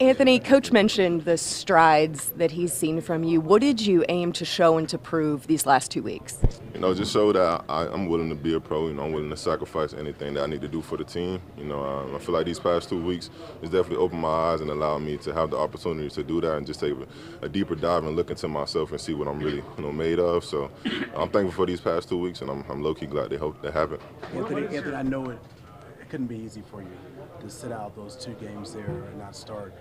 Anthony, Coach mentioned the strides that he's seen from you. What did you aim to show and to prove these last 2 weeks? Just show that I'm willing to be a pro. I'm willing to sacrifice anything that I need to do for the team. I feel like these past 2 weeks has definitely opened my eyes and allowed me to have the opportunity to do that and just take a deeper dive and look into myself and see what I'm really made of. So I'm thankful for these past 2 weeks, and I'm low-key glad they happened. Anthony, I know it couldn't be easy for you to sit out those 2 games there and not start.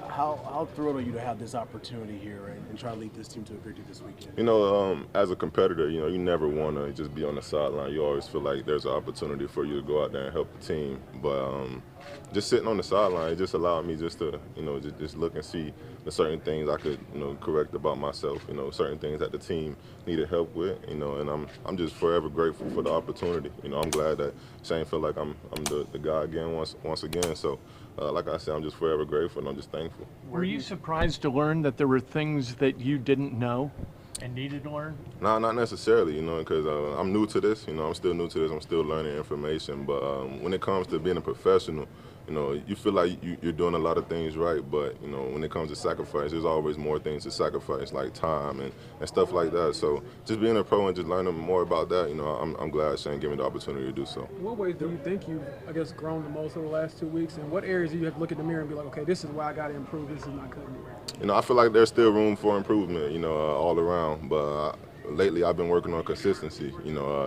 How thrilled are you to have this opportunity here and try to lead this team to a victory this weekend? As a competitor, you never want to just be on the sideline. You always feel like there's an opportunity for you to go out there and help the team. But just sitting on the sideline, it just allowed me just to, just look and see the certain things I could, correct about myself. Certain things that the team needed help with. And I'm just forever grateful for the opportunity. I'm glad that Shane felt like I'm the guy again once again. So. Like I said, I'm just forever grateful, and I'm just thankful. Were you surprised to learn that there were things that you didn't know and needed to learn? No, not necessarily, because I'm new to this. I'm still new to this. I'm still learning information. But when it comes to being a professional, you feel like you're doing a lot of things right. But, when it comes to sacrifice, there's always more things to sacrifice, like time and stuff like that. So just being a pro and just learning more about that, I'm glad Shane gave me the opportunity to do so. In what ways do you think you've, grown the most over the last 2 weeks? And what areas do you have to look in the mirror and be like, okay, this is where I got to improve, this is my cutting? I feel like there's still room for improvement, all around. But lately I've been working on consistency.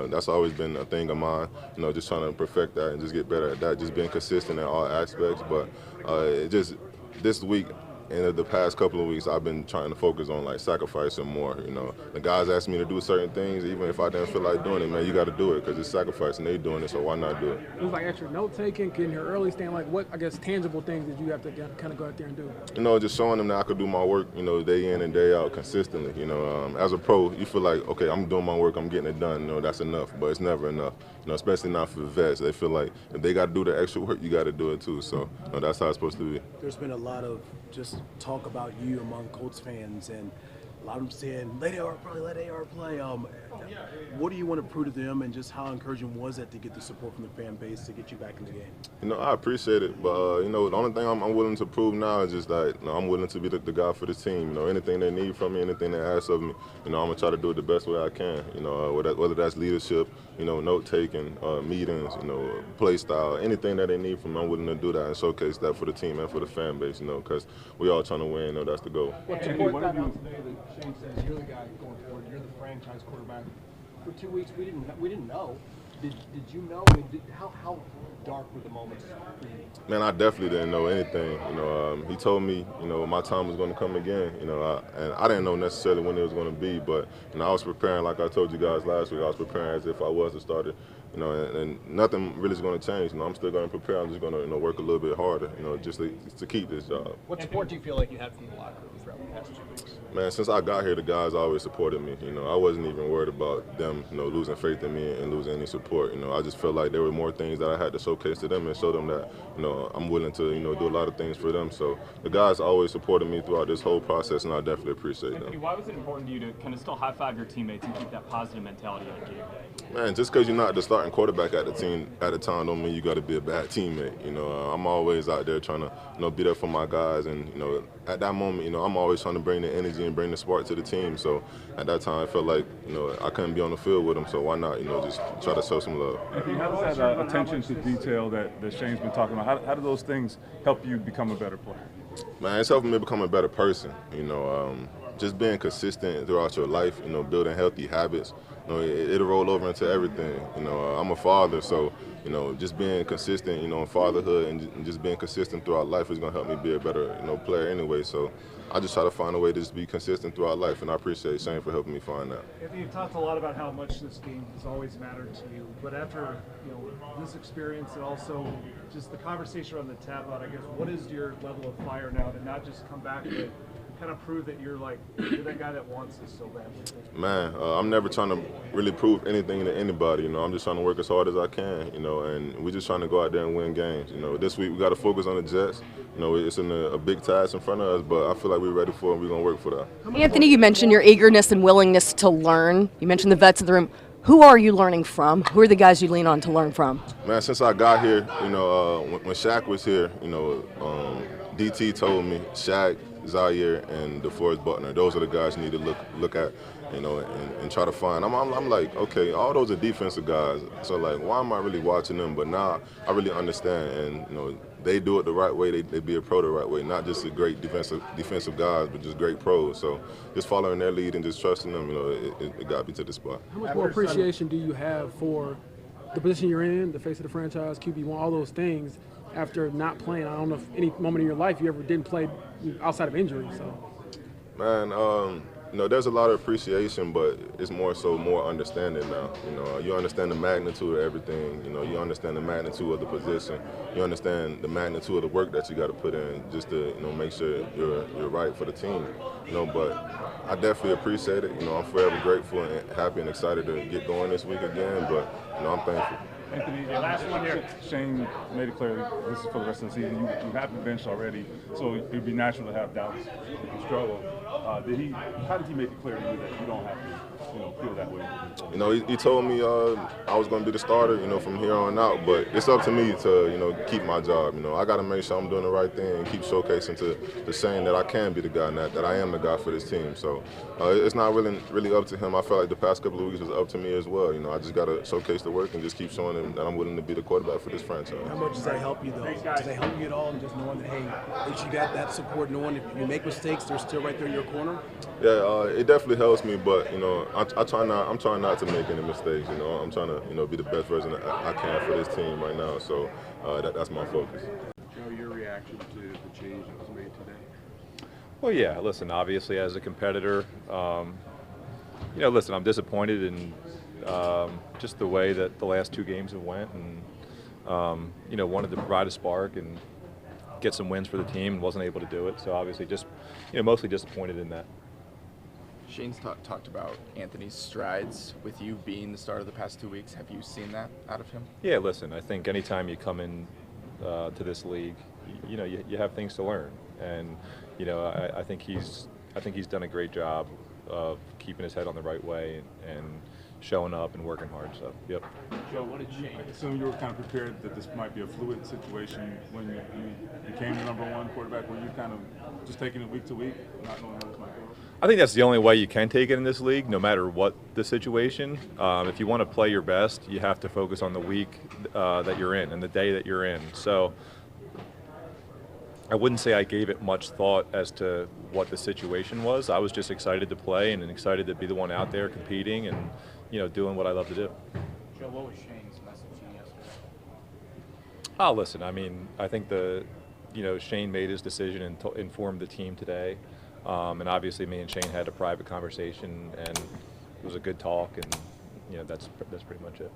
That's always been a thing of mine, just trying to perfect that and just get better at that, just being consistent in all aspects. But this week and the past couple of weeks, I've been trying to focus on sacrificing more. The guys ask me to do certain things, even if I didn't feel like doing it, man, you got to do it because it's sacrifice and they doing it, so why not do it? It was like extra note taking, getting here early, staying what tangible things did you have to kind of go out there and do? Just showing them that I could do my work, day in and day out consistently. As a pro, you feel like, okay, I'm doing my work, I'm getting it done. That's enough, but it's never enough. Especially not for the vets. They feel like if they got to do the extra work, you got to do it too. So that's how it's supposed to be. There's been a lot of just talk about you among Colts fans, and a lot of them saying, let AR play. What do you want to prove to them, and just how encouraging was it to get the support from the fan base to get you back in the game? I appreciate it, but, the only thing I'm willing to prove now is just that I'm willing to be the guy for the team. Anything they need from me, anything they ask of me, I'm going to try to do it the best way I can, whether that's leadership, note-taking, meetings, play style, anything that they need from me, I'm willing to do that and showcase that for the team and for the fan base, because we all trying to win, that's the goal. Andy, what about today that Shane says you're the guy going forward, you're the franchise quarterback? For 2 weeks, we didn't know. Did you know? I mean, how dark were the moments for you? Man, I definitely didn't know anything. He told me, my time was going to come again. And I didn't know necessarily when it was going to be, but I was preparing, like I told you guys last week. I was preparing as if I was the starter. And nothing really is going to change. I'm still going to prepare. I'm just going to work a little bit harder, just to keep this job. What support do you feel like you had from the locker room throughout the past 2 weeks? Man, since I got here, the guys always supported me. I wasn't even worried about them, losing faith in me and losing any support. I just felt like there were more things that I had to showcase to them and show them that, I'm willing to, do a lot of things for them. So the guys always supported me throughout this whole process, and I definitely appreciate them. Why was it important to you to kind of still high-five your teammates and keep that positive mentality on game day? Man, just because you're not the starting quarterback at the time don't mean you got to be a bad teammate. I'm always out there trying to, be there for my guys, and at that moment, I'm always trying to bring the energy and bring the spark to the team. So at that time, I felt like, I couldn't be on the field with them, so why not, just try to show some love. How does that attention to detail that Shane's been talking about, how do those things help you become a better player? Man, it's helping me become a better person, just being consistent throughout your life, building healthy habits. It'll roll over into everything. I'm a father, so, just being consistent, in fatherhood and just being consistent throughout life is going to help me be a better, player anyway. So I just try to find a way to just be consistent throughout life, and I appreciate Shane for helping me find that. You've talked a lot about how much this game has always mattered to you, but after this experience and also just the conversation around the tap out, I guess, what is your level of fire now to not just come back but kind of prove that you're that guy that wants this so badly? Man, I'm never trying to really prove anything to anybody. I'm just trying to work as hard as I can. And we're just trying to go out there and win games. This week we got to focus on the Jets. It's a big task in front of us, but I feel like we're ready for it. And we're gonna work for that. Anthony, you mentioned your eagerness and willingness to learn. You mentioned the vets in the room. Who are you learning from? Who are the guys you lean on to learn from? Man, since I got here, when Shaq was here, DT told me Shaq, Zaire, and DeForest Buckner. Those are the guys you need to look at, and try to find. I'm like, okay, all those are defensive guys. So like, why am I really watching them? But now I really understand, and they do it the right way. They be a pro the right way, not just a great defensive guys, but just great pros. So just following their lead and just trusting them, it got me to the spot. How much more appreciation do you have for the position you're in, the face of the franchise, QB1, all those things, after not playing? I don't know if any moment in your life you ever didn't play outside of injury. So, Man, there's a lot of appreciation, but it's more understanding now. You understand the magnitude of everything. You understand the magnitude of the position. You understand the magnitude of the work that you got to put in just to, make sure you're right for the team. But I definitely appreciate it. I'm forever grateful and happy and excited to get going this week again. But I'm thankful. Anthony, last one here. Shane made it clear this is for the rest of the season. You have been benched already, so it'd be natural to have doubts if you struggle. How did he make it clear to you that you don't have to, feel that way? He told me I was going to be the starter, from here on out. But it's up to me to, keep my job. I got to make sure I'm doing the right thing and keep showcasing to Shane that I can be the guy, and that I am the guy for this team. So it's not really up to him. I felt like the past couple of weeks was up to me as well. I just got to showcase the work and just keep showing him that I'm willing to be the quarterback for this franchise. How much does that help you, though? Does that help you at all, and just knowing that, hey, at least you got that support, knowing if you make mistakes, they're still right there in your corner? Yeah, it definitely helps me, but I'm trying not to make any mistakes. I'm trying to be the best version I can for this team right now. So that's my focus. Joe, your reaction to the change that was made today? Well, yeah. Listen, obviously, as a competitor, listen, I'm disappointed in just the way that the last two games have went, and wanted to provide a spark and get some wins for the team, and wasn't able to do it. So obviously, just mostly disappointed in that. Shane's talked about Anthony's strides with you being the starter the past 2 weeks. Have you seen that out of him? Yeah, listen, I think anytime you come in to this league, you have things to learn, and I think he's done a great job of keeping his head on the right way and showing up and working hard. So, yep. Joe, what did Shane? I assume you were kind of prepared that this might be a fluid situation when you became the #1 quarterback. Were you kind of just taking it week to week, not knowing how this might go? I think that's the only way you can take it in this league, no matter what the situation. If you want to play your best, you have to focus on the week that you're in and the day that you're in. So I wouldn't say I gave it much thought as to what the situation was. I was just excited to play and excited to be the one out there competing and doing what I love to do. Joe, what was Shane's message to you yesterday? Oh, listen, I think Shane made his decision and informed the team today. And obviously me and Shane had a private conversation, and it was a good talk, and that's pretty much it.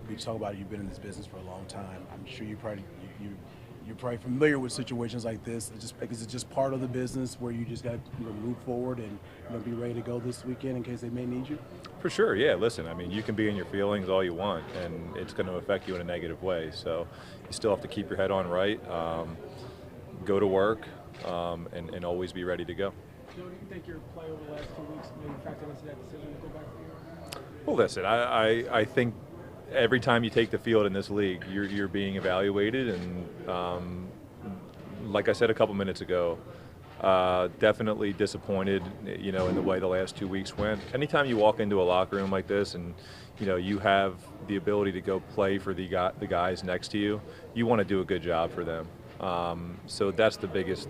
We talk about it, you've been in this business for a long time. I'm sure you're probably familiar with situations like this. Is it just part of the business where you just got to move forward and be ready to go this weekend in case they may need you? For sure, yeah. Listen, you can be in your feelings all you want, and it's going to affect you in a negative way. So you still have to keep your head on right, go to work, and always be ready to go. Joe, do you think your play over the last 2 weeks maybe factored into that decision to go back to the Well, listen, I think every time you take the field in this league, you're being evaluated, and like I said a couple minutes ago, definitely disappointed, in the way the last 2 weeks went. Anytime you walk into a locker room like this, and you have the ability to go play for the guys next to you, you want to do a good job for them. So that's the biggest,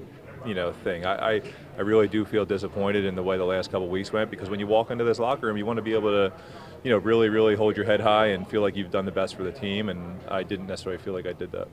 thing. I really do feel disappointed in the way the last couple weeks went, because when you walk into this locker room, you want to be able to, really, really hold your head high and feel like you've done the best for the team, and I didn't necessarily feel like I did that.